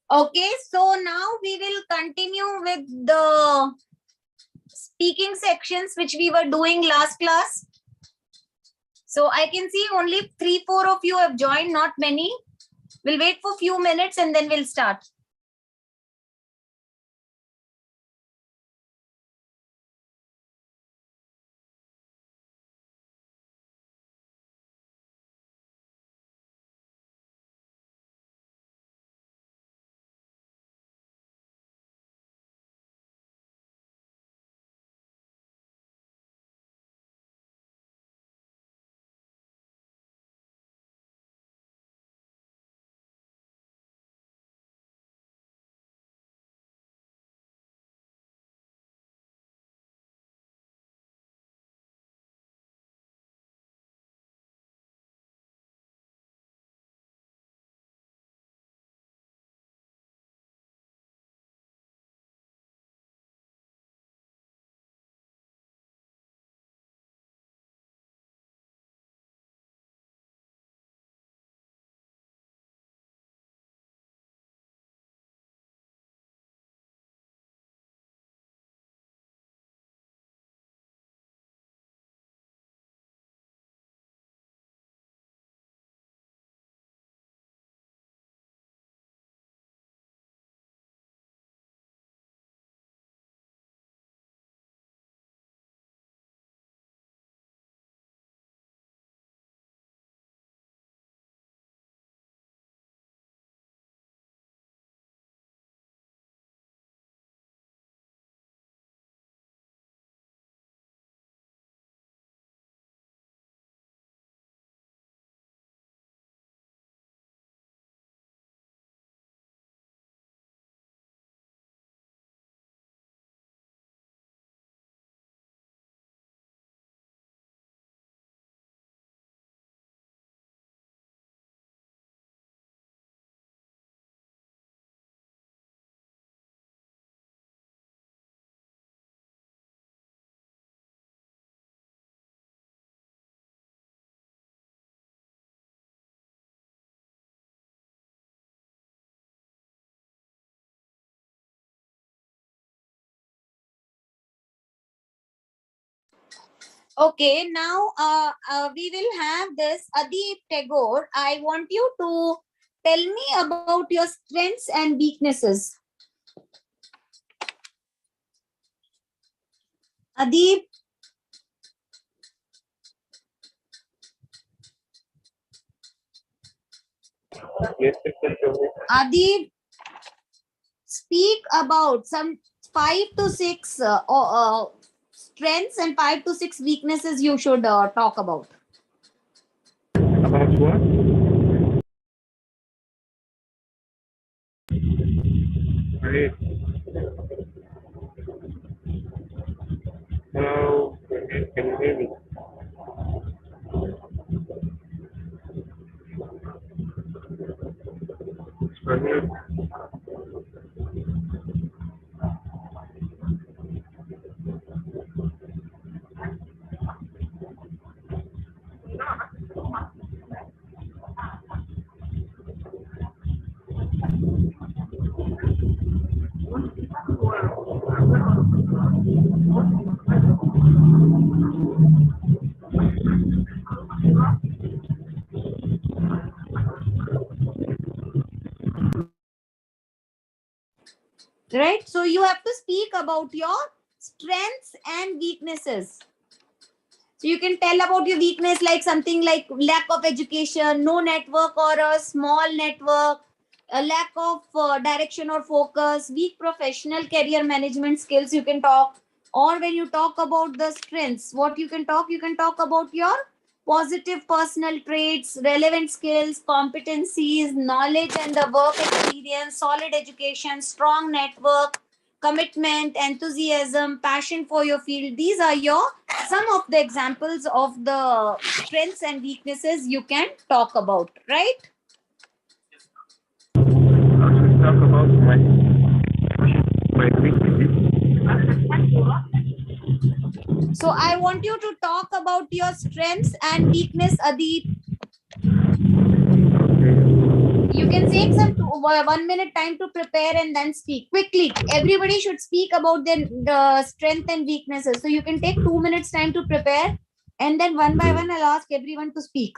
Okay, so now we will continue with the speaking sections which we were doing last class. So I can see only 3-4 of you have joined, not many. We'll wait for a few minutes and then we'll start. Okay, now we will have this Adib Tagore. I want you to tell me about your strengths and weaknesses. Adib. Adib, speak about some 5 to 6 strengths and 5 to 6 weaknesses you should talk about. About what? Great. Hello, can you hear me? Hello. Right? So you have to speak about your strengths and weaknesses. So you can tell about your weakness like something like lack of education, no network or a small network, a lack of direction or focus, weak professional career management skills you can talk. Or when you talk about the strengths, what you can talk about your positive personal traits, relevant skills, competencies, knowledge and the work experience, solid education, strong network, commitment, enthusiasm, passion for your field. These are your some of the examples of the strengths and weaknesses you can talk about, right? I should talk about my weaknesses. So I want you to talk about your strengths and weakness, Adib. Okay. You You can take some 1 minute time to prepare and then speak quickly. Everybody should speak about their strength and weaknesses. So you can take 2 minutes time to prepare, and then one by one, I'll ask everyone to speak.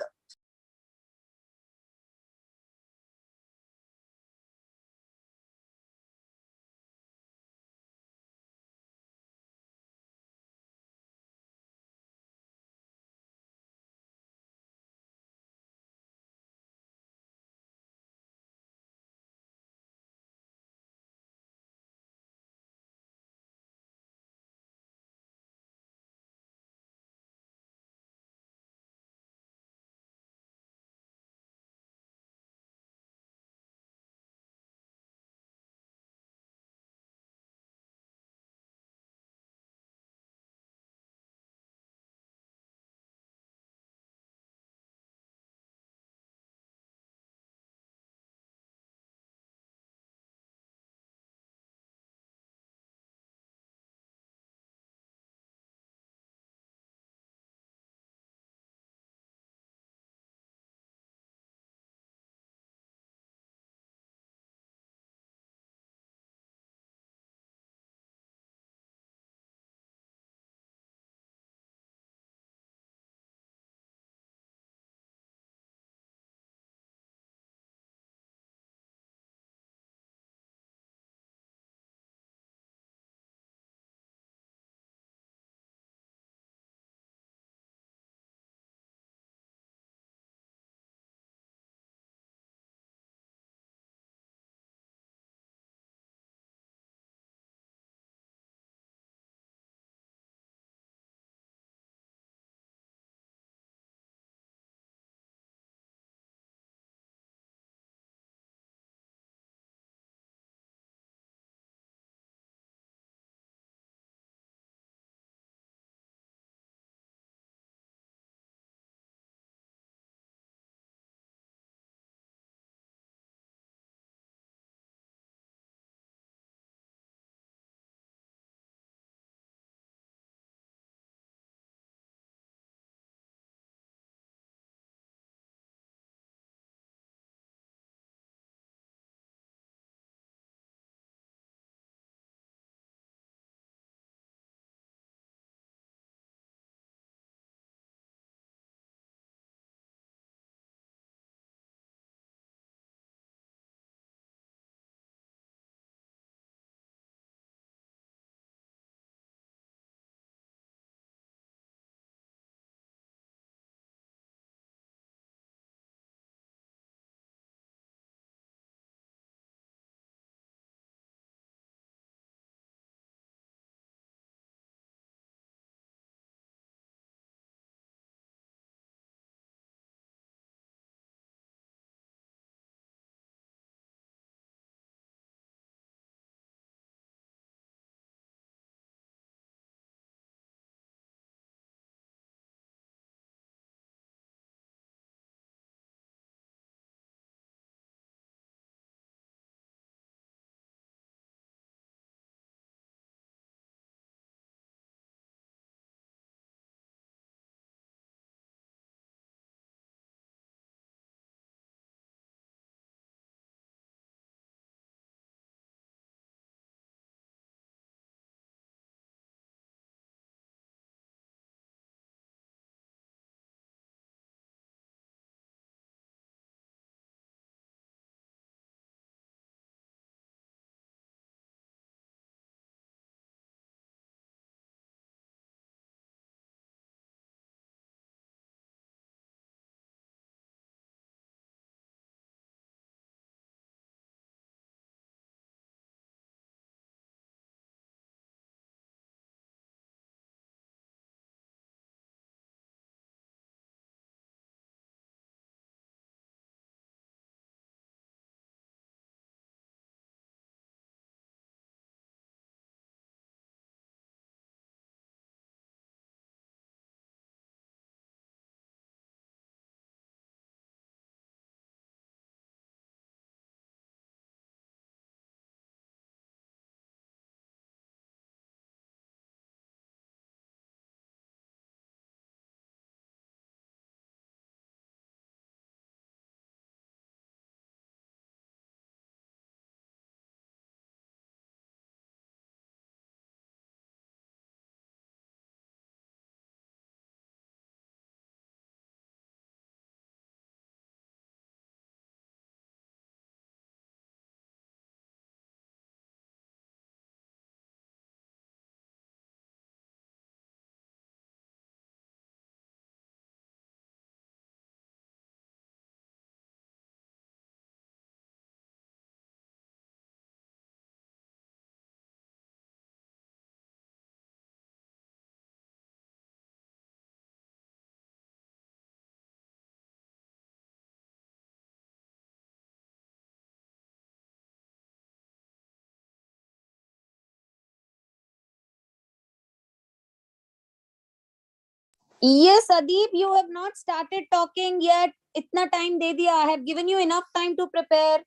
Yes, Adeep, you have not started talking yet. Itna time de diya. I have given you enough time to prepare.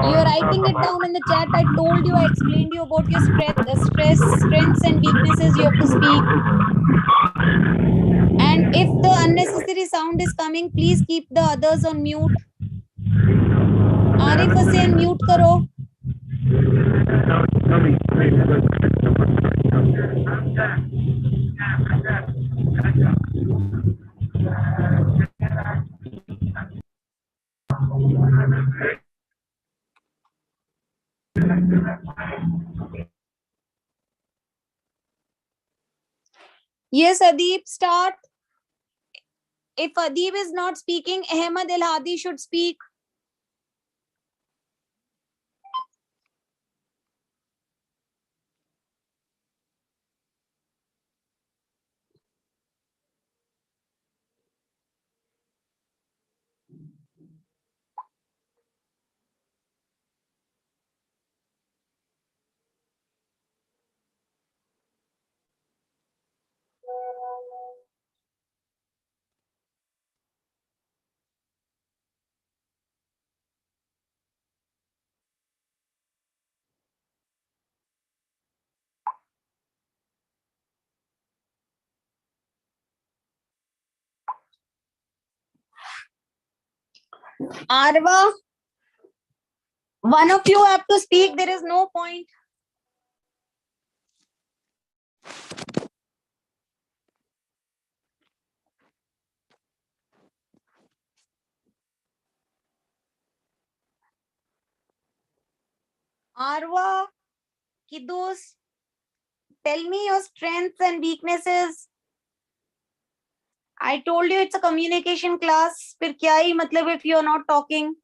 You are writing it down in the chat. I told you, I explained you about your strengths and weaknesses. You have to speak. And if the unnecessary sound is coming, please keep the others on mute. Arif Hussain, mute karo. Yes, Adeep, start. If Adeep is not speaking, Ahmad El Hadi should speak. Arva, one of you have to speak. There is no point. Arva, Kidus, tell me your strengths and weaknesses. I told you it's a communication class. फिर क्या ही मतलब if you are not talking?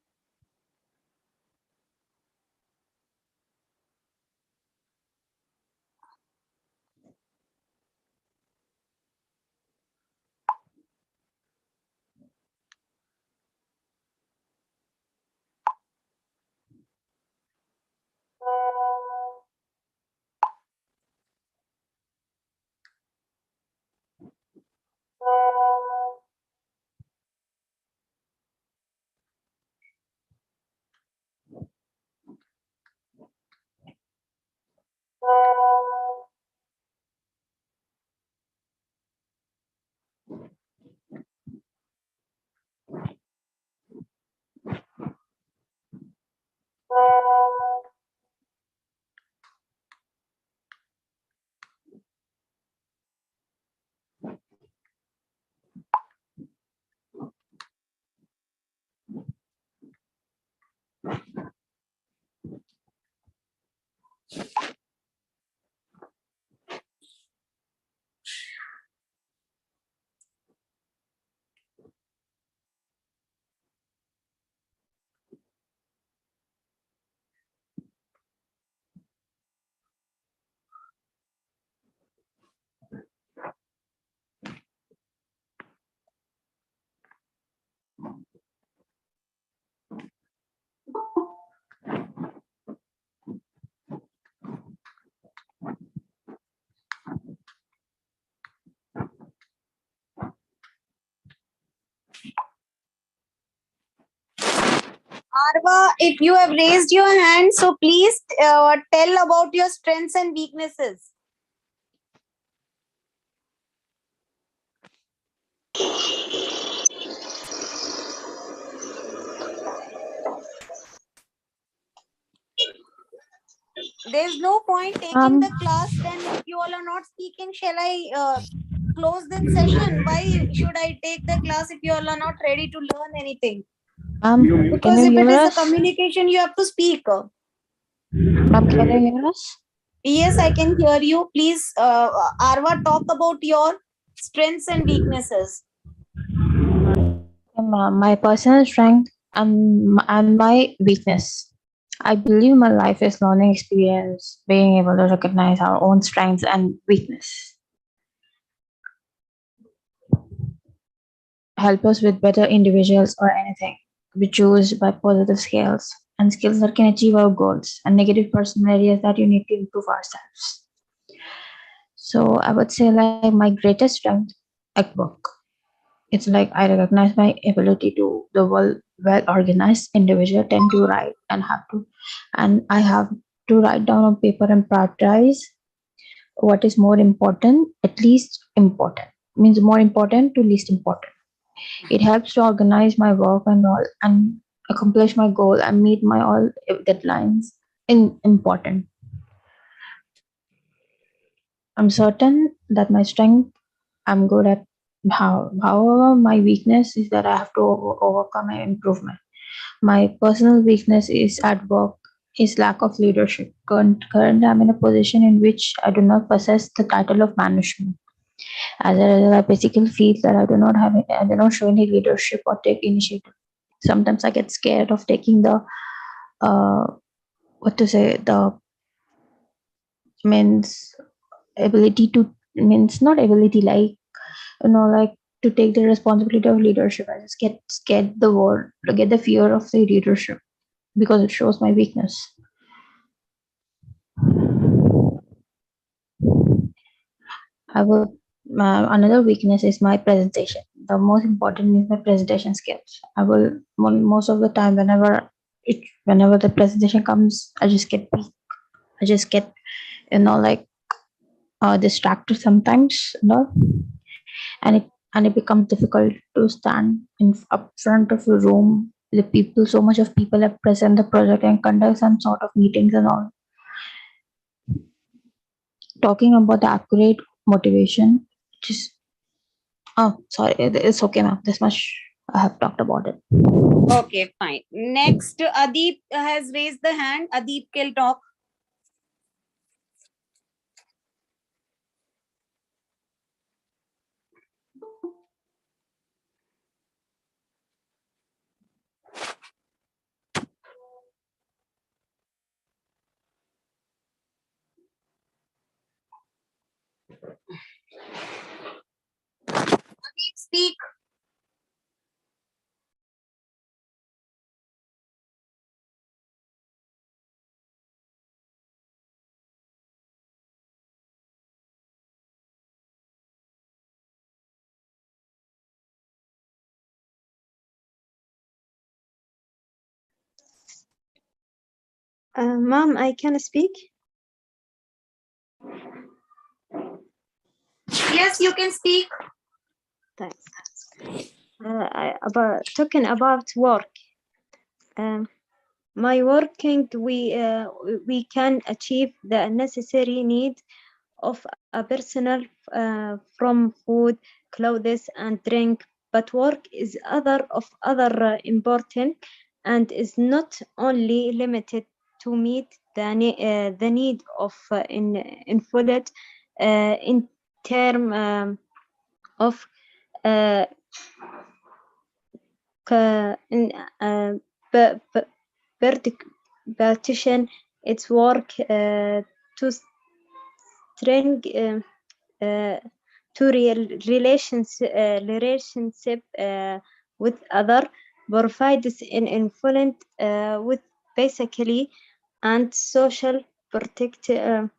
Arva, if you have raised your hand, so please tell about your strengths and weaknesses. There's no point taking the class then if you all are not speaking. Shall I close this session? Why should I take the class if you all are not ready to learn anything? Because if it is a communication, you have to speak. Ma'am, can you hear us? Yes, I can hear you. Please, Arva, talk about your strengths and weaknesses. My personal strength and my weakness. I believe my life is learning experience, being able to recognize our own strengths and weakness. Help us with better individuals or anything. We choose by positive scales. and skills that can achieve our goals, and negative personal areas that you need to improve ourselves. So I would say like my greatest strength at work. It's like I recognize my ability to the well organized individual tend to write and I have to write down on paper and prioritize what is more important, at least important. Means more important to least important. It helps to organize my work and all and accomplish my goal and meet my all deadlines in important. I'm certain that my strength I'm good at. However, my weakness is that I have to overcome and improvement. My personal weakness is at work is lack of leadership. Currently, I'm in a position in which I do not possess the title of management. As a result, I basically feel that I do not show any leadership or take initiative. Sometimes I get scared of taking the uh, what to say the means ability to means not ability like like to take the responsibility of leadership. I just get scared the word, get the fear of the leadership because it shows my weakness. I will. Another weakness is my presentation. The most important is my presentation skills. I will most of the time whenever the presentation comes, I just get weak. I just get like distracted sometimes, and it becomes difficult to stand in up front of a room. The people, so much of people have present the project and conduct some sort of meetings and all. Talking about the accurate motivation, just sorry, it's okay, ma'am. This much I have talked about it. Okay, fine. Next, Adeep has raised the hand. Adeep can talk. Adeep, speak. Ma'am, I can speak. Yes, you can speak. Thanks. Talking about work. My working, we can achieve the necessary need of a personal from food, clothes, and drink. But work is other important and is not only limited to meet the need of invalid in term of partition its work to string to relationship with other provides an influence with basically and social protection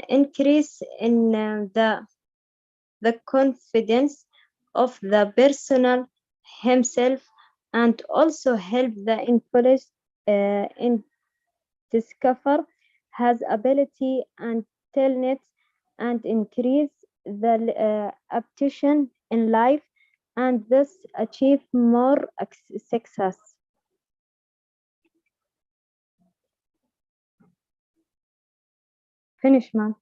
increase in the confidence of the person himself and also help the influence in discover has ability and talents and increase the aptitude in life and thus achieve more success. Finish, man.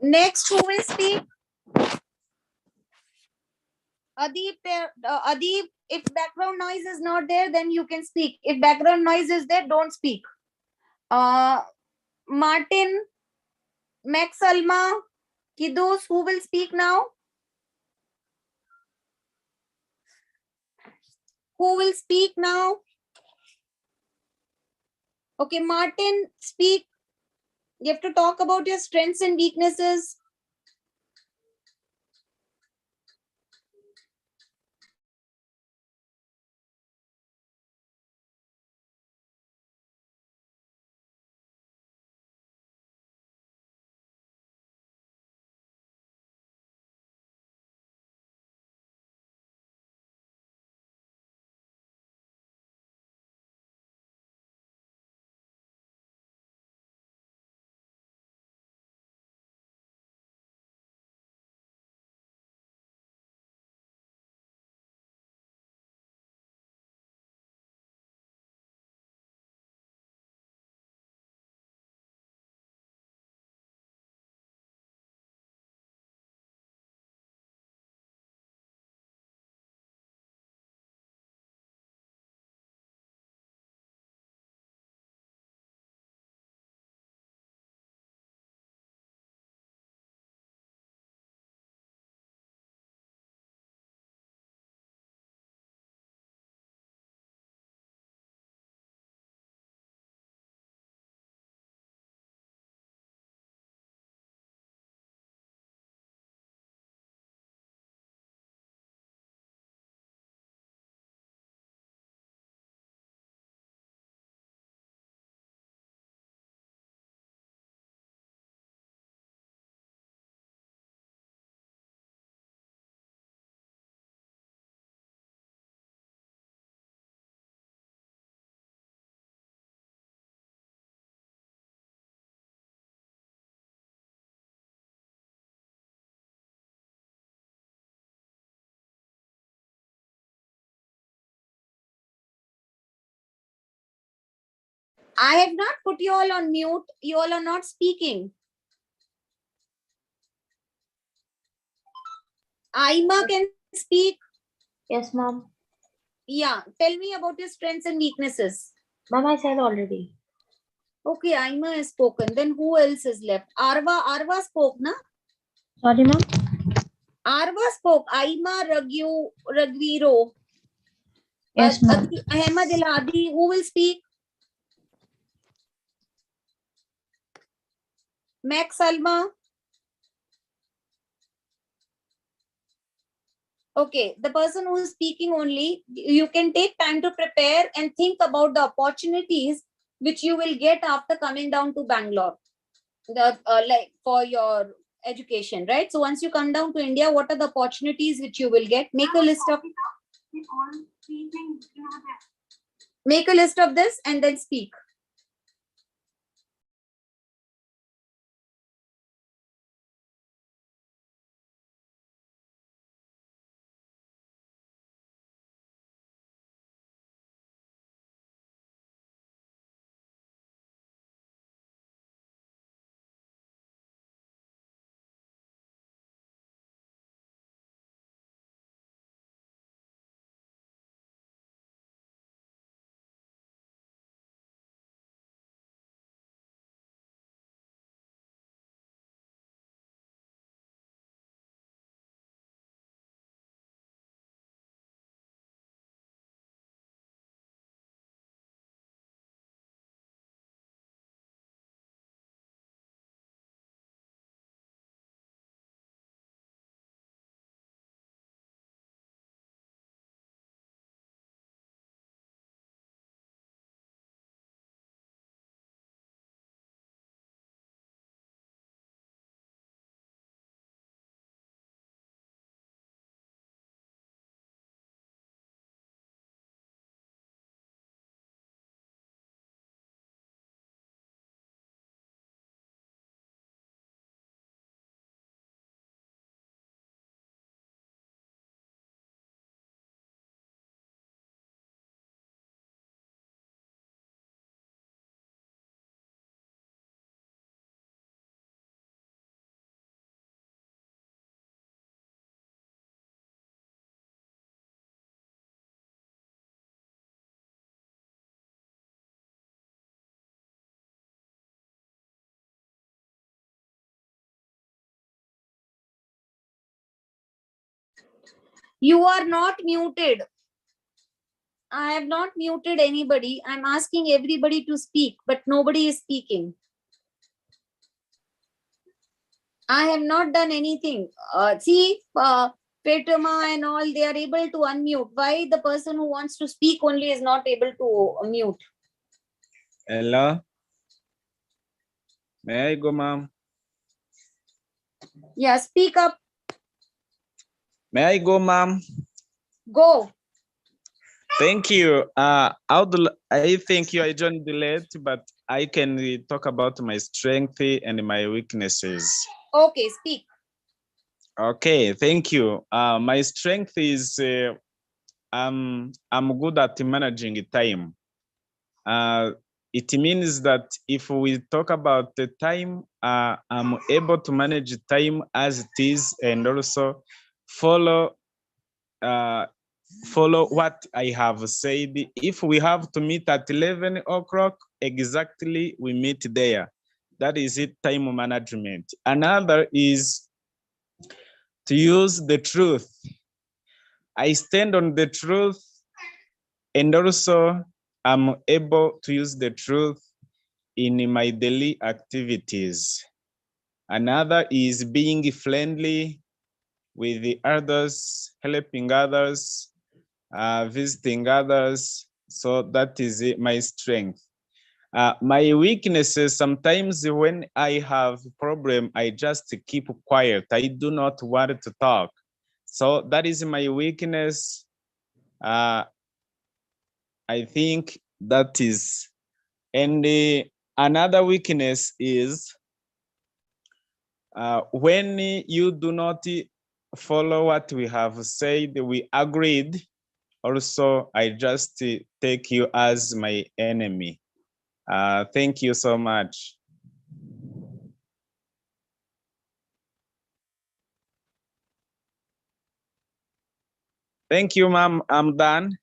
Next, who will speak? Adeep, Adeep, if background noise is not there, then you can speak. If background noise is there, don't speak. Martin, Max Alma, kiddos, who will speak now? Who will speak now? Okay, Martin, speak. You have to talk about your strengths and weaknesses. I have not put you all on mute. You all are not speaking. Aima can speak. Yes, ma'am. Yeah, tell me about your strengths and weaknesses. Ma'am, I said already. Okay, Aima has spoken. Then who else is left? Arva spoke, na? Sorry, ma'am. Arva spoke. Aima, Ragviro. Yes, ma'am. Ahmad Eladi. Who will speak? Max Salma. Okay, the person who is speaking only, you can take time to prepare and think about the opportunities which you will get after coming down to Bangalore, like for your education, right? So once you come down to India, what are the opportunities which you will get? Make a list of this and then speak. You are not muted. I have not muted anybody. I'm asking everybody to speak, but nobody is speaking. I have not done anything. See, Fatima and all, they are able to unmute. Why the person who wants to speak only is not able to mute? Hello. May I go, ma'am? Yeah, speak up. May I go, ma'am? Go. Thank you. I think I joined late, but I can talk about my strength and my weaknesses. Okay, speak. Okay, thank you. My strength is I'm good at managing time. It means that if we talk about the time, I'm able to manage time as it is and also follow what I have said. If we have to meet at 11 o'clock, exactly we meet there. That is it, time management. Another is to use the truth. I stand on the truth, and also I'm able to use the truth in my daily activities. Another is being friendly with the others, helping others, visiting others. So that is my strength. My weaknesses, sometimes when I have a problem, I just keep quiet. I do not want to talk. So that is my weakness. I think that is. And another weakness is when you do not follow what we have said, we agreed. Also, I just take you as my enemy. Thank you so much. Thank you, ma'am. I'm done.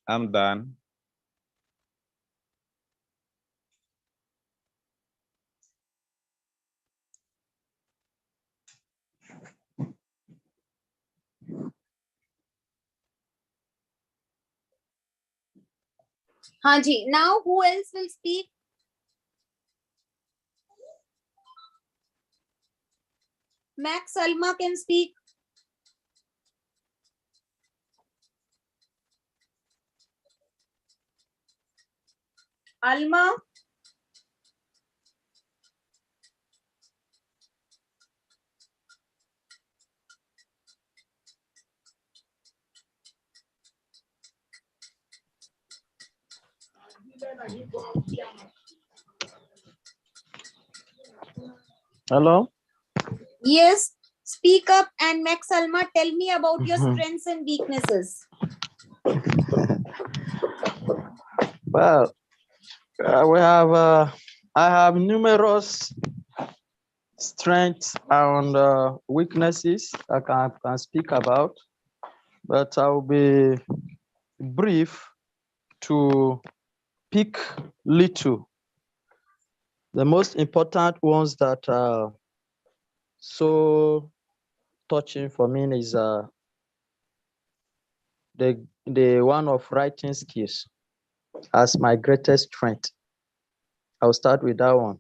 I'm done. Hanji. Now who else will speak? Max Salma can speak. Alma. Hello? Yes. Speak up, and Max Salma, tell me about your strengths and weaknesses. Well, I have numerous strengths and weaknesses I can speak about, but I'll be brief to pick little. The most important ones that are so touching for me is the one of writing skills as my greatest strength. I'll start with that one.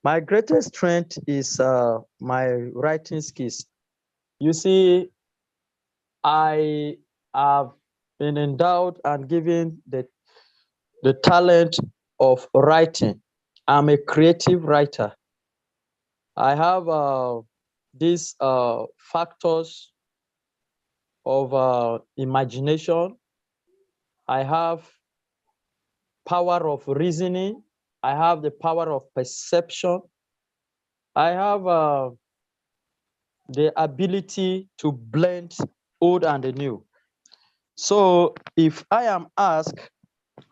My greatest strength is my writing skills. You see, I have been endowed and given the talent of writing. I'm a creative writer. I have these factors of imagination. I have power of reasoning. I have the power of perception. I have the ability to blend old and the new. So if I am asked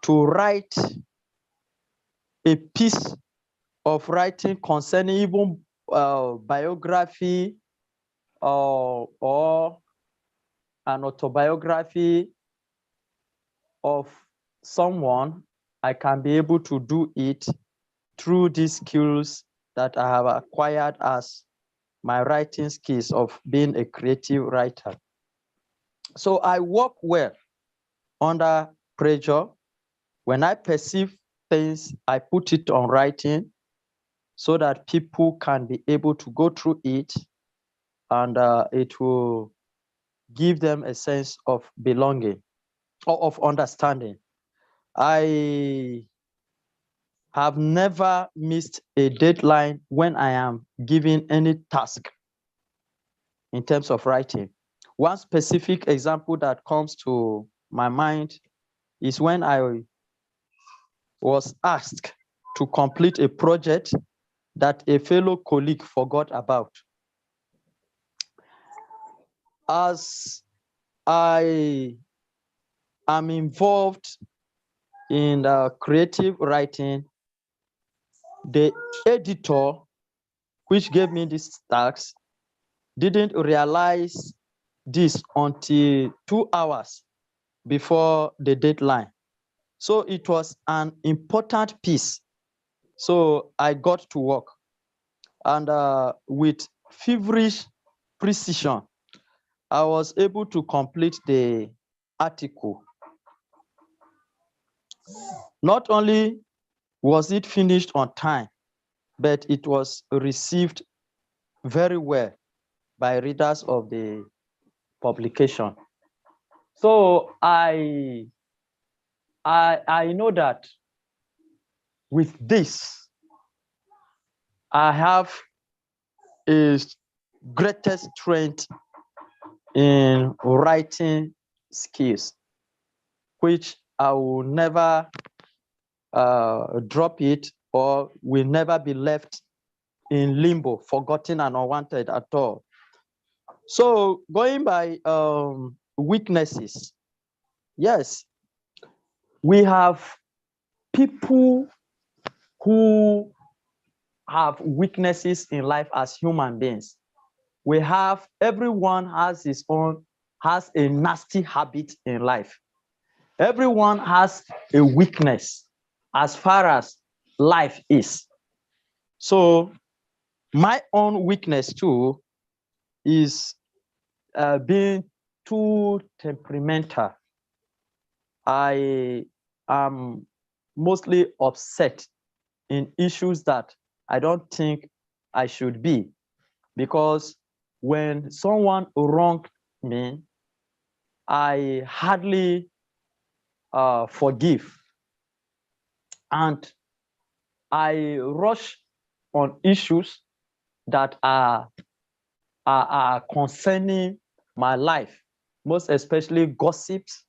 to write a piece of writing concerning even biography or an autobiography of someone, I can be able to do it through these skills that I have acquired as my writing skills of being a creative writer. So I work well under pressure. When I perceive things, I put it on writing so that people can be able to go through it, and it will give them a sense of belonging or of understanding. I have never missed a deadline when I am given any task in terms of writing. One specific example that comes to my mind is when I was asked to complete a project that a fellow colleague forgot about. As I am involved in creative writing, the editor which gave me this task didn't realize this until 2 hours before the deadline. So it was an important piece. So I got to work, and with feverish precision, I was able to complete the article. Not only was it finished on time, but it was received very well by readers of the publication. So I know that with this, I have a greatest strength in writing skills, which I will never drop it, or will never be left in limbo, forgotten and unwanted at all. So going by weaknesses, yes, we have people who have weaknesses in life as human beings. Everyone has a nasty habit in life. Everyone has a weakness as far as life is. So my own weakness too is being too temperamental. I am mostly upset in issues that I don't think I should be, because when someone wronged me, I hardly forgive, and I rush on issues that are concerning my life, most especially gossips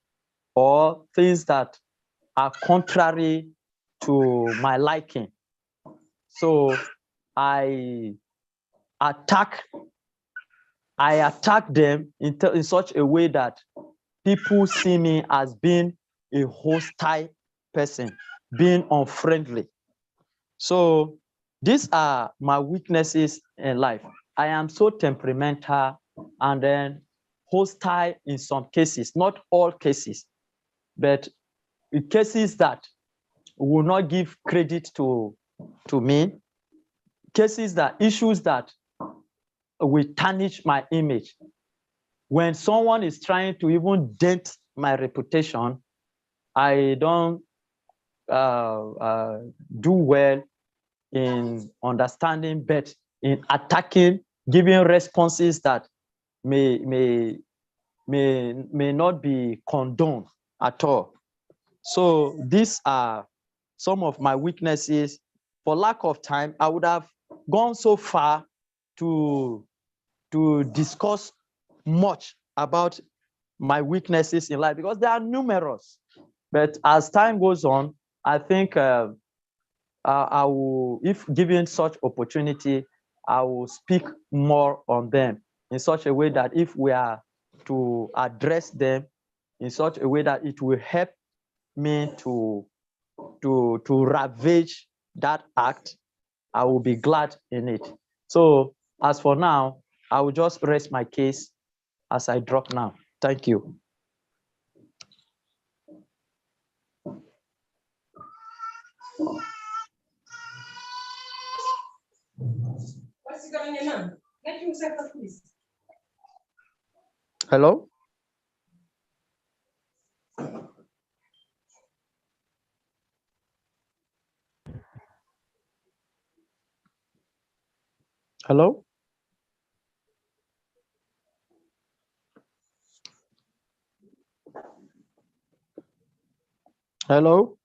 or things that are contrary to my liking. So I attack them in such a way that people see me as being a hostile person, being unfriendly. So these are my weaknesses in life. I am so temperamental and then hostile in some cases, not all cases, but in cases that will not give credit to me, issues that will tarnish my image. When someone is trying to even dent my reputation, I don't do well in understanding, but in attacking, giving responses that may not be condoned at all. So these are some of my weaknesses. For lack of time, I would have gone so far to discuss much about my weaknesses in life, because they are numerous. But as time goes on, I think I will, if given such opportunity, I will speak more on them in such a way that if we are to address them, in such a way that it will help me to ravage that act, I will be glad in it. So as for now, I will just rest my case as I drop now. Thank you. Hello? Hello? Hello?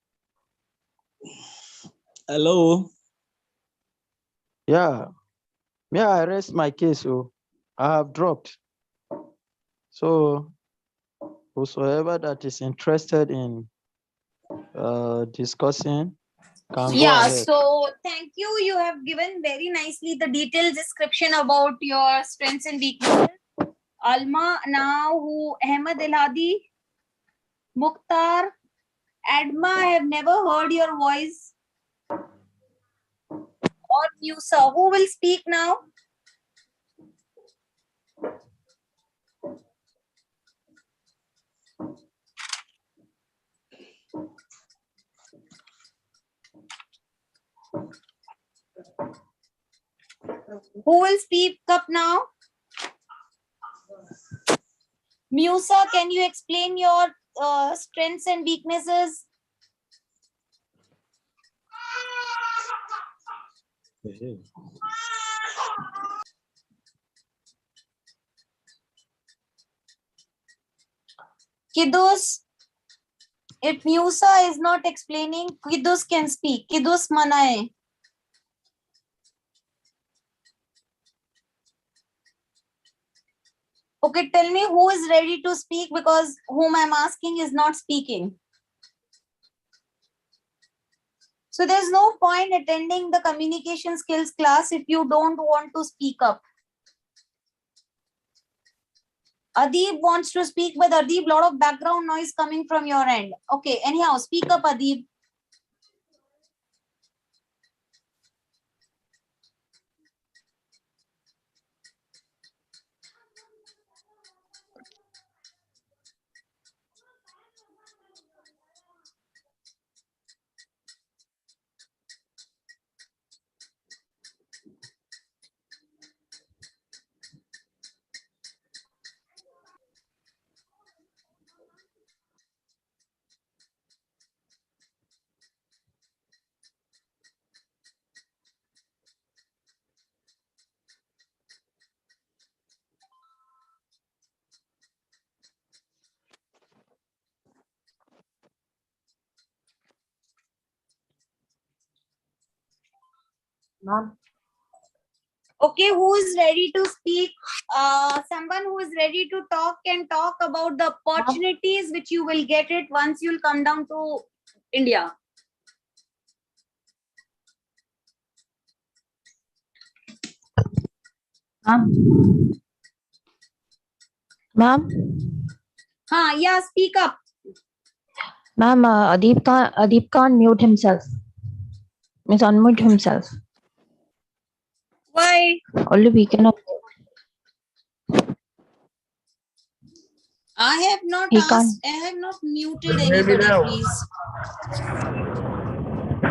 Hello. Yeah. Yeah, I rest my case. So I have dropped. So whosoever that is interested in discussing can go Yeah, ahead. so thank you. You have given very nicely the detailed description about your strengths and weaknesses. Alma, now who Ahmed Elhadi, Mukhtar, Adma, I have never heard your voice. Or Musa, who will speak now? Who will speak up now? Musa, can you explain your strengths and weaknesses? Kiddos, if Musa is not explaining, Kiddos can speak. Kiddos manae. Okay, tell me who is ready to speak because whom I'm asking is not speaking. So there's no point attending the communication skills class if you don't want to speak up. Adib wants to speak, but Adib, lot of background noise coming from your end. Okay, anyhow, speak up, Adib. Ma'am. Okay, who is ready to speak? Someone who is ready to talk can talk about the opportunities which you will get it once you'll come down to India. Ma'am. Ma'am. Yeah, speak up. Ma'am, Adib can't mute himself. Means unmute himself. Why? Only we cannot. I have not He asked, can't. I have not muted Hear me anybody, now? please.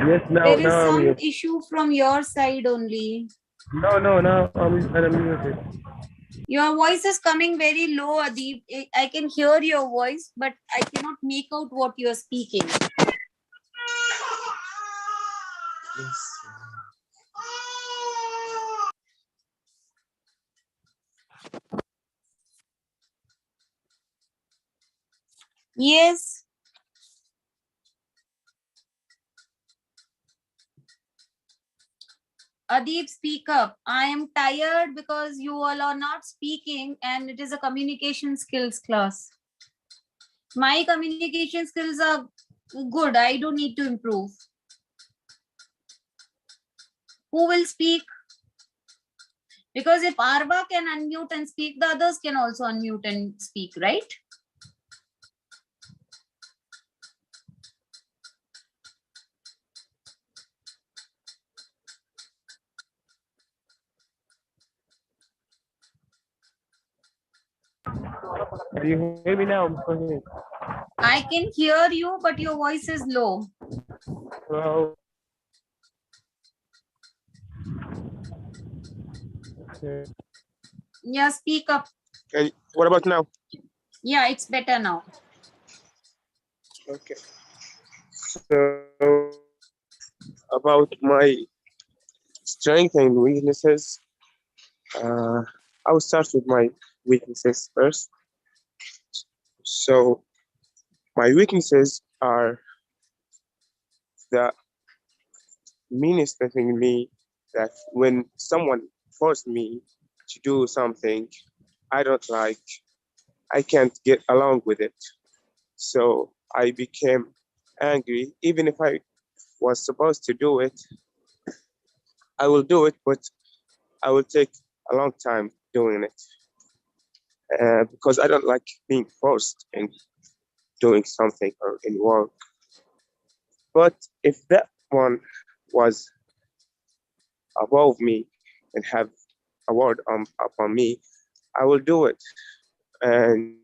Yes, now, There is now I'm some here. issue from your side only. No, now I'm unmuted. Your voice is coming very low, Adib. I can hear your voice, but I cannot make out what you are speaking. Yes. Adib, speak up. I am tired because you all are not speaking and it is a communication skills class. My communication skills are good. I don't need to improve. Who will speak? Because if Arva can unmute and speak, the others can also unmute and speak, right? Do you hear me now? Mustahil? I can hear you, but your voice is low. Well, okay. Yeah, speak up. Okay, what about now? Yeah, it's better now. Okay. So about my strengths and weaknesses, uh, I will start with my weaknesses first. So my weaknesses are the meanest thing in me that when someone forced me to do something I don't like, I can't get along with it. So I became angry. Even if I was supposed to do it, I will do it, but I will take a long time doing it because I don't like being forced in doing something or in work. But if that one was above me and have a word upon me, I will do it. And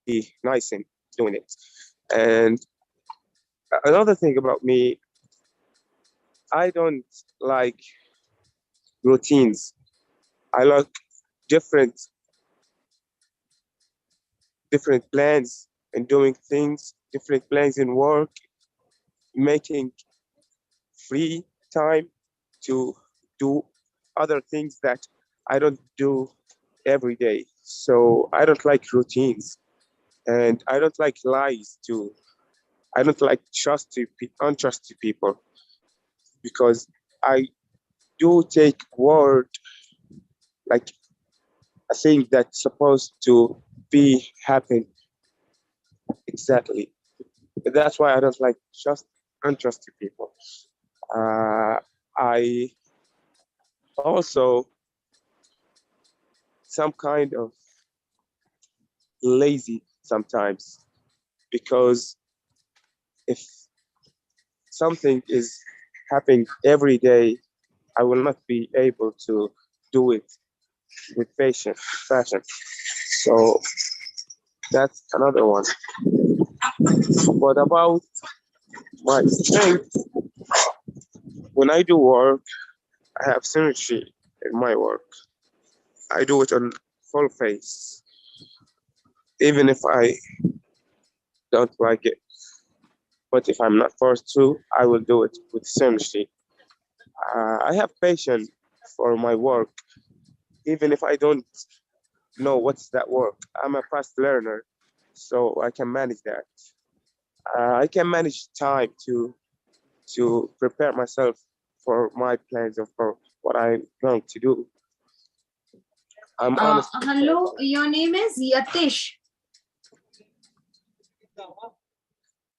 be nice in doing it. And another thing about me, I don't like routines. I like different different plans and doing things, different plans in work, making free time to do other things that I don't do every day. So I don't like routines and I don't like lies too. I don't like untrusted people because I do take word like a thing that's supposed to be happen exactly. That's why I don't like just untrusted people. I also some kind of lazy sometimes because if something is happening every day, I will not be able to do it with patience, fashion. So that's another one. What about my strength? When I do work, I have synergy in my work. I do it on full face, even if I don't like it. But if I'm not forced to, I will do it with synergy. I have patience for my work, even if I don't know what's that work. I'm a fast learner, so I can manage that. I can manage time to prepare myself for my plans and for what I'm going to do. I'm honest. Hello, your name is Yatish.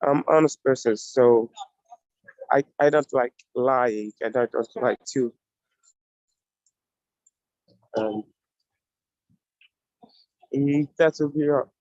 I'm honest person, so I don't like lying and I don't like to um, that will be all.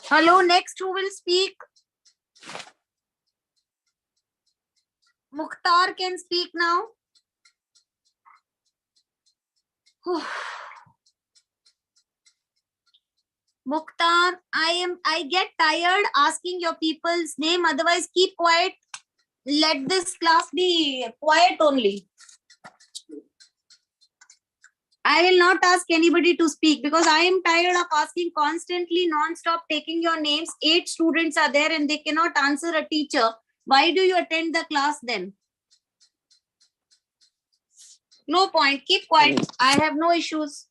Hello, next who will speak? Mukhtar can speak now. Mukhtar, I get tired asking your people's name. Otherwise, keep quiet. Let this class be quiet only. I will not ask anybody to speak because I am tired of asking constantly, non-stop, taking your names. 8 students are there and they cannot answer a teacher. Why do you attend the class then? No point. Keep quiet. I have no issues.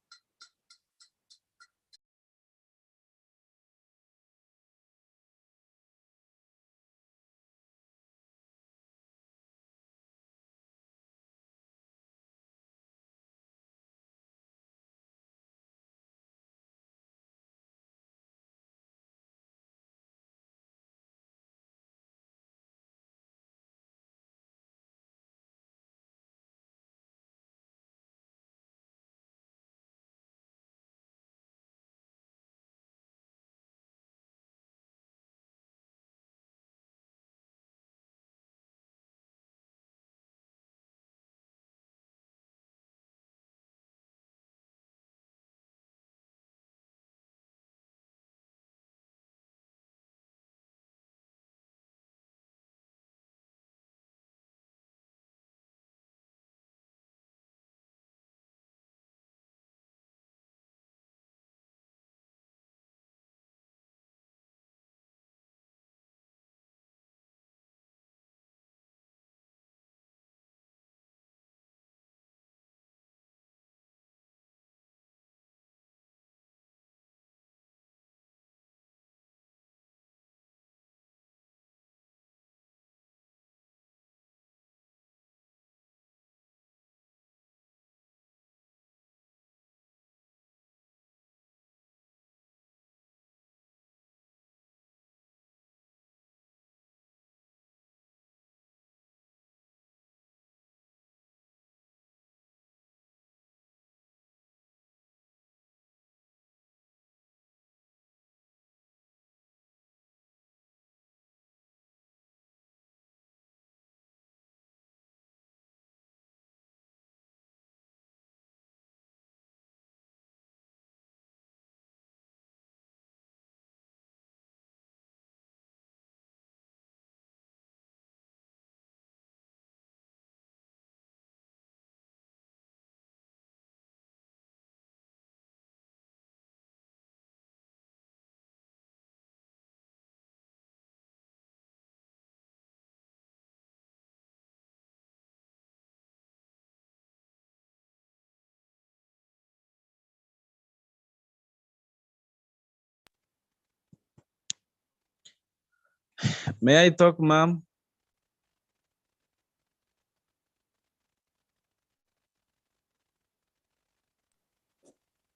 May I talk, ma'am?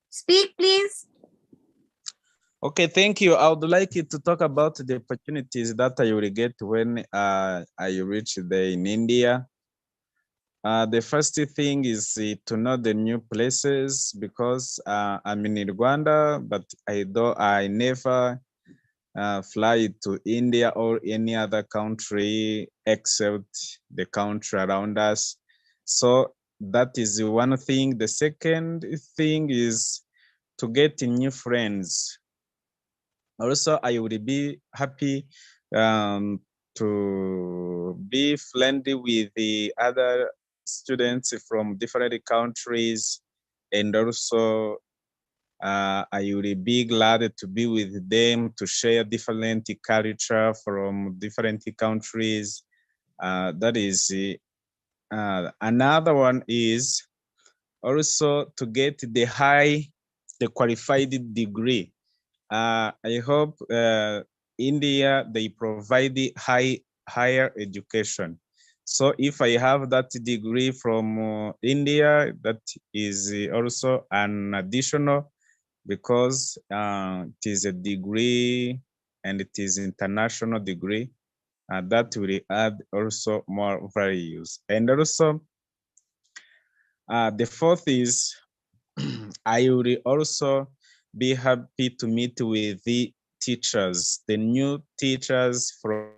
Speak, please. Okay, thank you. I would like you to talk about the opportunities that I will get when I reach there in India. The first thing is to know the new places because I'm in Rwanda, but I never fly to India or any other country except the country around us. So that is one thing. The second thing is to get new friends. Also, I would be happy to be friendly with the other students from different countries, and also I would be glad to be with them to share different culture from different countries. That is another one is also to get the qualified degree. I hope India, they provide the higher education. So if I have that degree from India, that is also an additional because it is a degree and it is international degree. That will add also more values. And also the fourth is I will also be happy to meet with the teachers, the new teachers from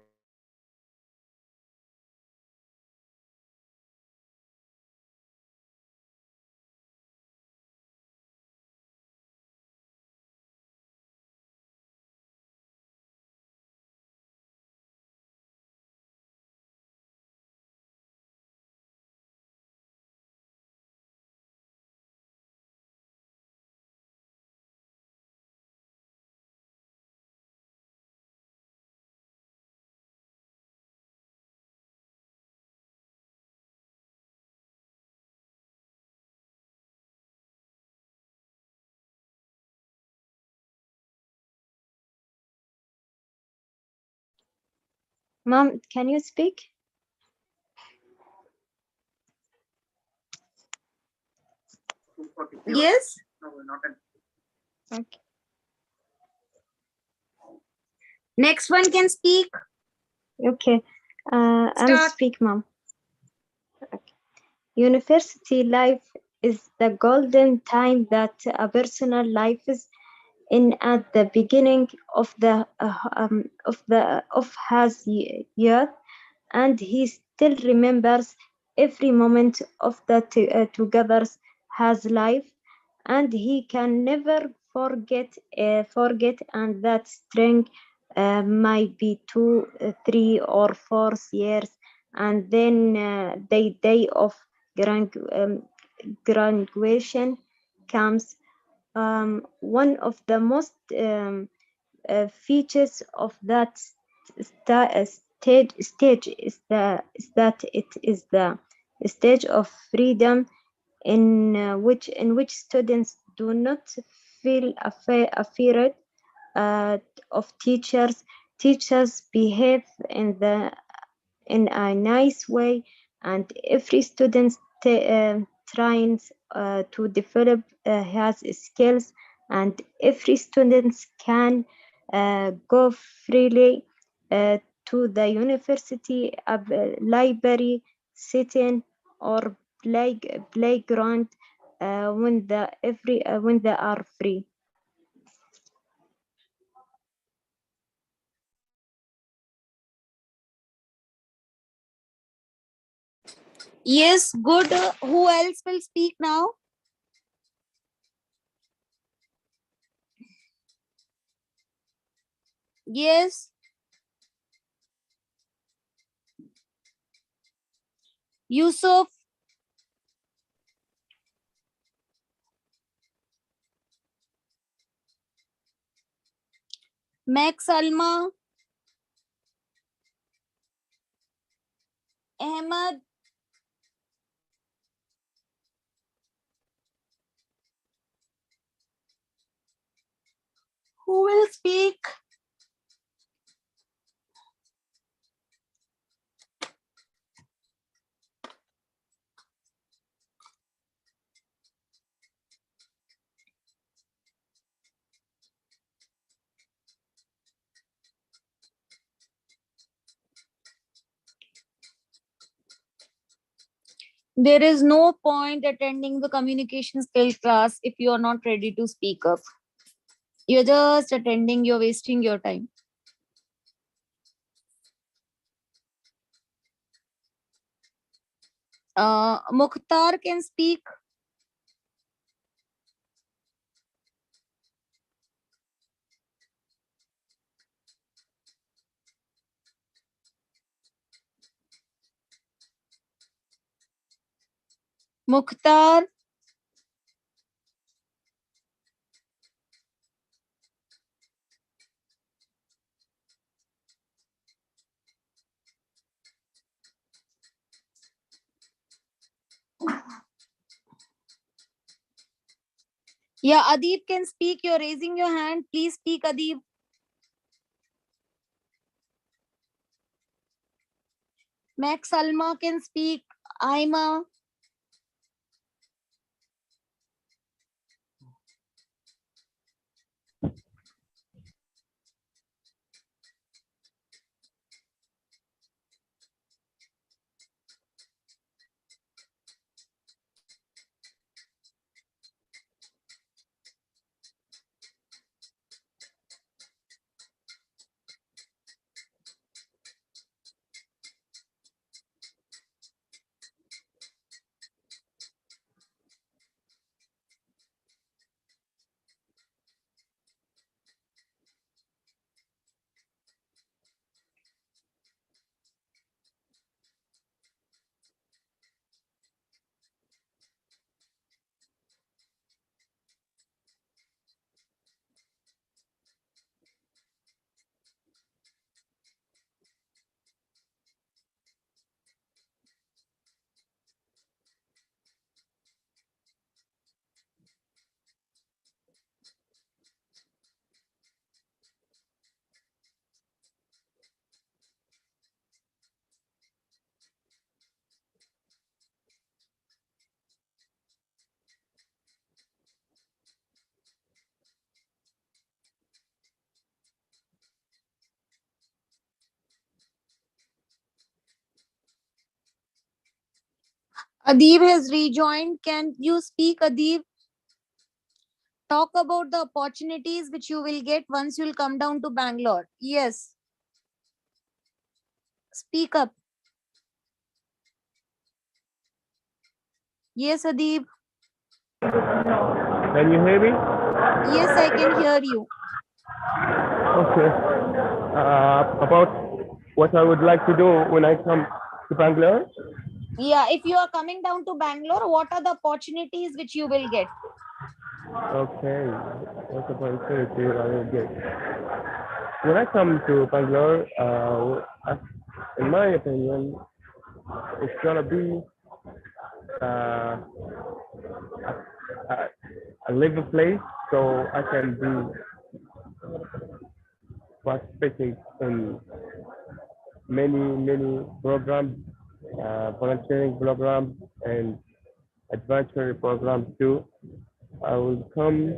Mom, can you speak? Yes. Okay. Next one can speak. Okay. I'll Start. speak, Mom. Okay. University life is the golden time that a personal life is in at the beginning of youth, and he still remembers every moment of the together has life, and he can never forget, and that string might be 2 3 or 4 years, and then the day of graduation comes. One of the most features of that stage is that it is the stage of freedom in which students do not feel afraid of teachers. Teachers behave in a nice way, and every student tries to develop his skills, and every student can go freely to the university, library, sitting, or playground when they are free. Yes, good. Who else will speak now? Yes. Yusuf. Max Alma. Ahmed. Who will speak? There is no point attending the communication skill class if you are not ready to speak up. You're just attending, you're wasting your time. Mukhtar can speak. Mukhtar. Yeah, Adib can speak. You're raising your hand. Please speak, Adib. Max Salma can speak. Aima. Adib has rejoined. Can you speak, Adib? Talk about the opportunities which you will get once you'll come down to Bangalore. Yes, speak up. Yes, Adib. Can you hear me? Yes, I can hear you. Okay. About what I would like to do when I come to Bangalore. Yeah, if you are coming down to Bangalore, what are the opportunities which you will get? Okay. What opportunity I will get? When I come to Bangalore, in my opinion, it's gonna be uh, a, a living place, so I can be participating in many programs, volunteering programs, and adventure programs too. I will come.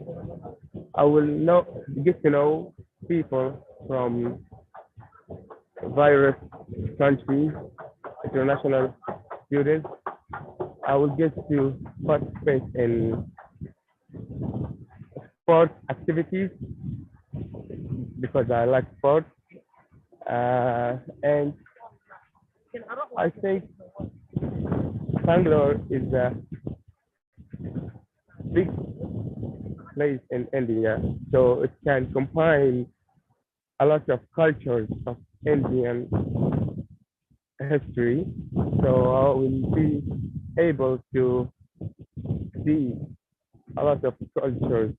I will get to know people from various countries, international students. I will get to participate in sport activities because I like sports. And I think Bangalore is a big place in India, so it can combine a lot of cultures of Indian history. So I will be able to see a lot of cultures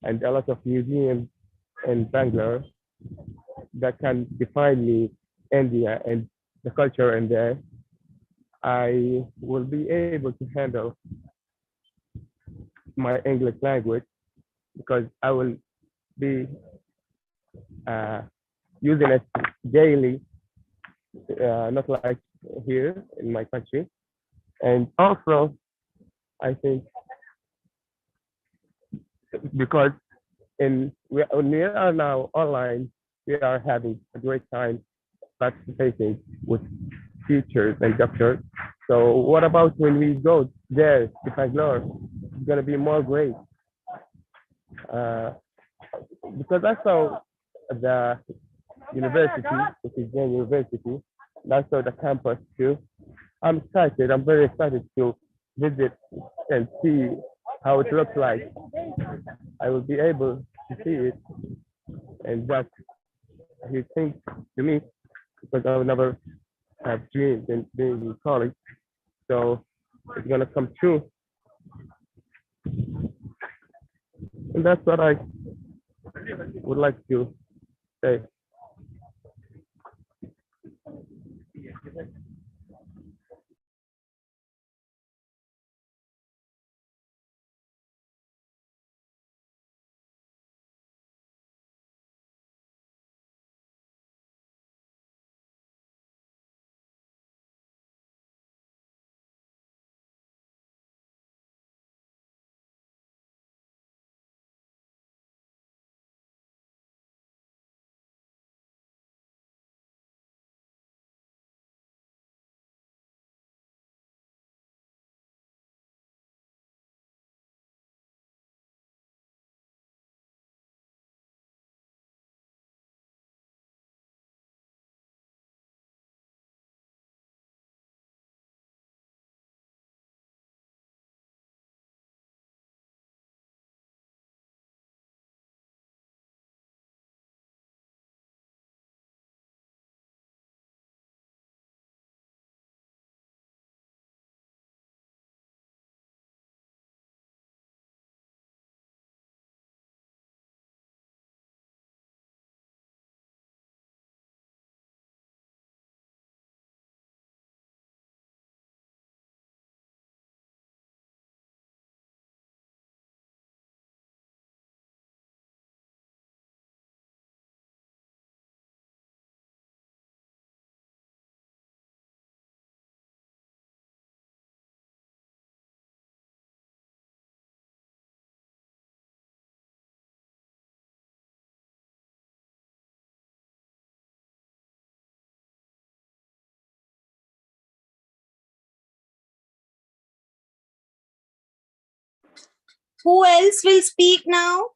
and a lot of museums in Bangalore that can define me, India, and the culture in there. I will be able to handle my English language because I will be uh, using it daily, not like here in my country. And also, I think because when we are now online, we are having a great time participating with teachers and doctors. So what about when we go there to Bangalore? It's gonna be more great uh, because I saw the university, which is Jain University. And I saw the campus too. I'm excited. I'm very excited to visit and see how it looks like. I will be able to see it, and that's a huge thing to me because I will never have dreams in being in college. So it's gonna come true, and that's what I would like to say. Who else will speak now?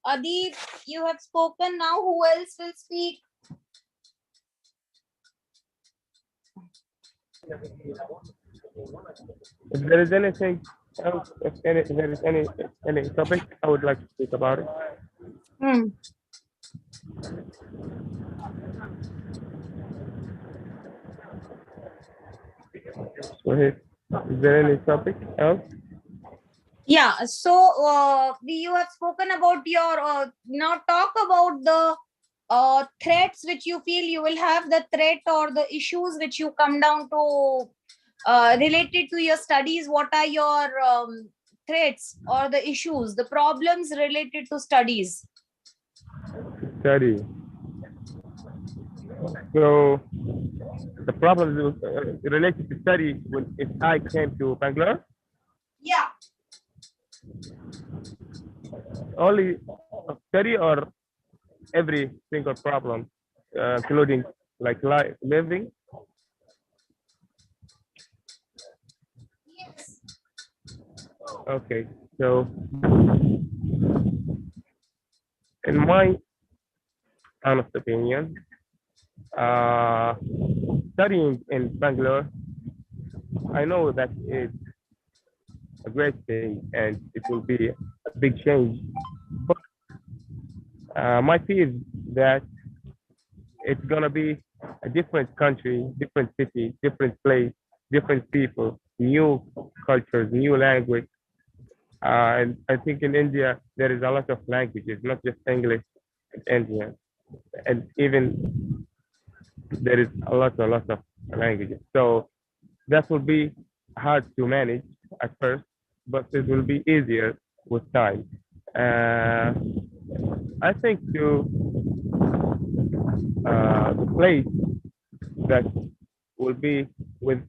Adib, you have spoken now. Who else will speak? If there is anything else, if there is any topic, I would like to speak about it. Go ahead. Is there any topic else? Yeah, so you have spoken about your, now talk about the threats which you feel you will have, the threat or the issues which you come down to related to your studies. What are your threats or the issues, the problems related to studies? Study. So the problems related to study when if I came to Bangalore, Yeah. only study or every single problem, including like living. Yes. Okay, so in my honest opinion, studying in Bangalore, I know that it's a great thing and it will be a big change. But my fear is that it's gonna be a different country, different city, different place, different people, new cultures, new language. And I think in India there is a lot of languages, not just English, Indian, and even there is a lot of languages. So that will be hard to manage at first, but it will be easier with time. I think the place that will be with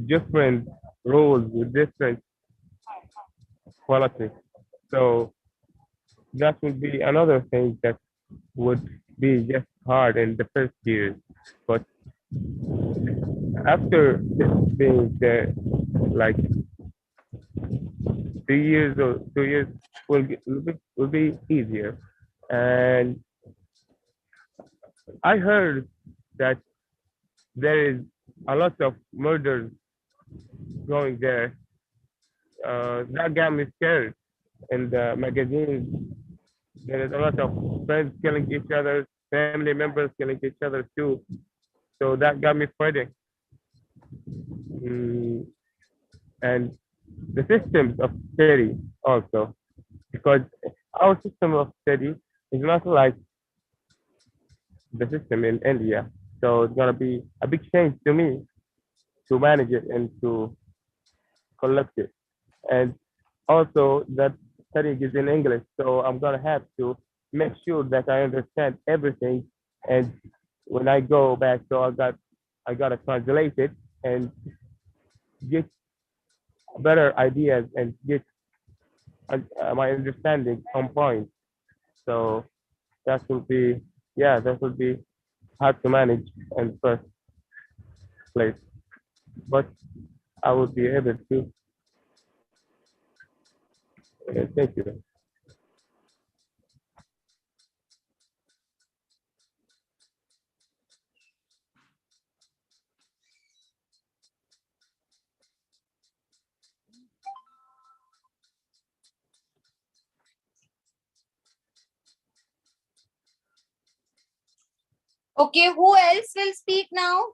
different rules, with different quality. So that will be another thing that would be just hard in the first years. But after being there, like 3 years or 2 years, will be easier. And I heard that there is a lot of murders going there. That got me scared. In the magazines, there is a lot of friends killing each other, family members killing each other too. So that got me fighting. Mm, and the systems of study also, because our system of study is not like the system in India. So it's gonna be a big change to me to manage it and to collect it. And also that studying is in English, so I'm gonna have to make sure that I understand everything. And when I go back, so I gotta translate it and get better ideas and get my understanding on point. So that will be, yeah, that will be hard to manage in first place, but I will be able to. Thank you. Okay, who else will speak now?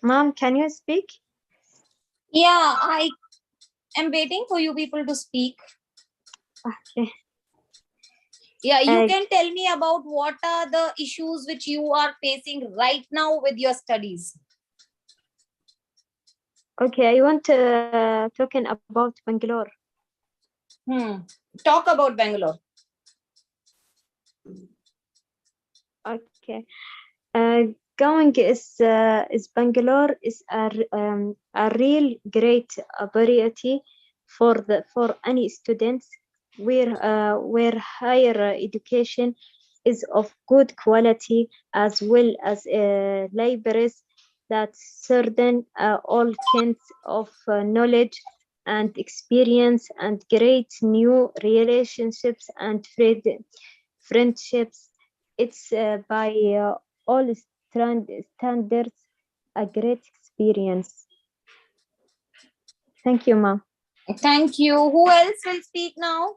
Mom, can you speak? Yeah, I am waiting for you people to speak. Okay. Yeah, you Uh, can tell me about what are the issues which you are facing right now with your studies. Okay, I want to talking about Bangalore. Talk about Bangalore. Okay. Going is Bangalore is a real great opportunity for any students where higher education is of good quality, as well as libraries that certain all kinds of knowledge and experience and great new relationships and friendships. It's by all standards a great experience. Thank you, Mom. Thank you. Who else will speak now?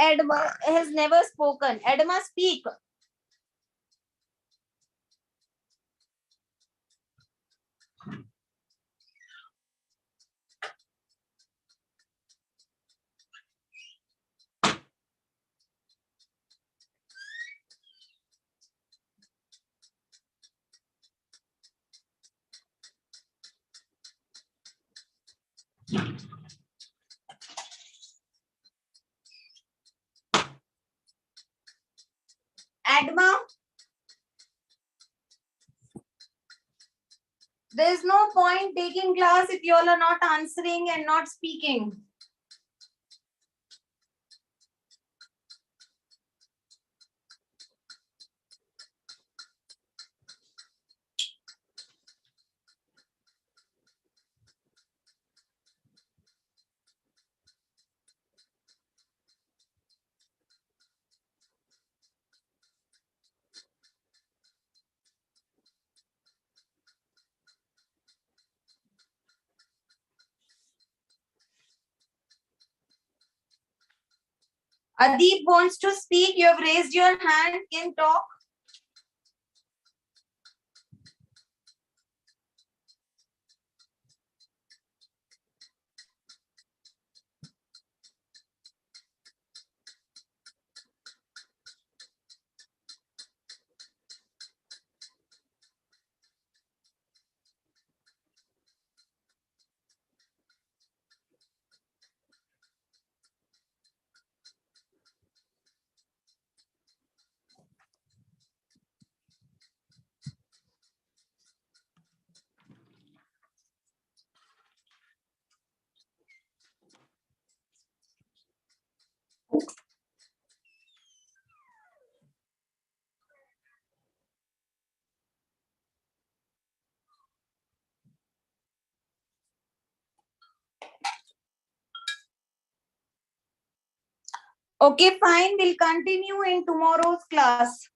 Edma has never spoken. Edma, speak. Edma, there's no point taking class if you all are not answering and not speaking. Adeep wants to speak. You have raised your hand. Can talk. Okay, fine. We'll continue in tomorrow's class.